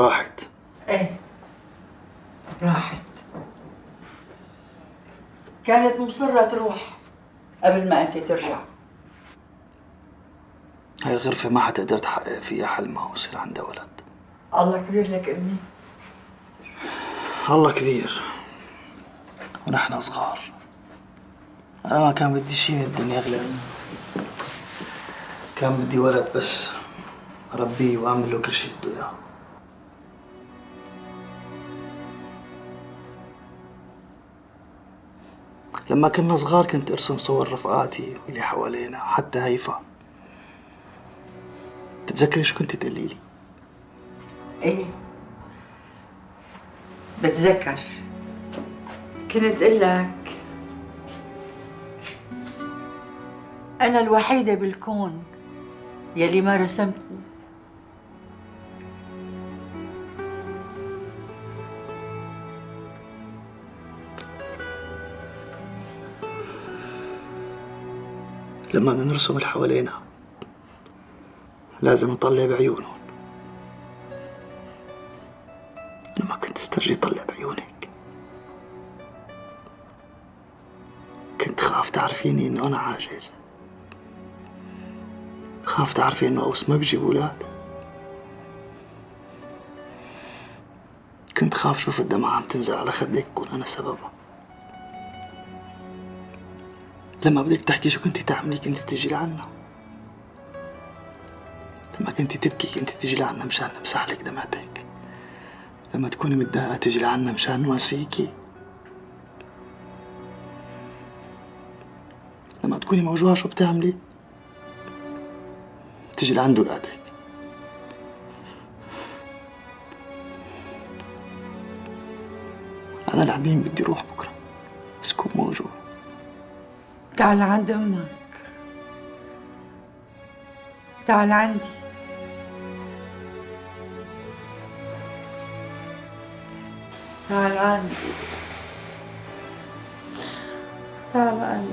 راحت. ايه راحت. كانت مصرة تروح قبل ما انت ترجع. هاي الغرفة ما حتقدر تحقق فيها حلمها ويصير عندها ولد. الله كبير لك ابني. الله كبير ونحن صغار. أنا ما كان بدي شيء من الدنيا أغلى منه. كان بدي ولد بس أربيه وأعمل له كل شيء بده إياه. لما كنا صغار كنت أرسم صور رفقاتي واللي حوالينا حتى هيفا. تتذكري شو كنت تقولي لي؟ ايه بتذكر. كنت اقول لك انا الوحيدة بالكون يلي ما رسمتني. لما بدنا نرسم اللي حوالينا لازم نطلع بعيونهم. أنا ما كنت استرجي طلع بعيونك. كنت خاف تعرفيني إنه أنا عاجز. خاف تعرفي إنه أوس ما بيجيب أولاد. كنت خاف شوف الدمعة عم تنزل على خدك كون أنا سببها. لما بدك تحكي شو كنتي تعملي كنت تجي لعنا. لما كنتي تبكي كنت تجي لعنا مشان نمسح لك دمعتك. لما تكوني متضايقة تجي لعنا مشان نواسيكي. لما تكوني موجوعة شو بتعملي؟ تجي لعند ولادك. أنا العبين بدي روح بكرة بس كون موجود. تعال عند امك. تعال عندي. تعال عندي. تعال عندي.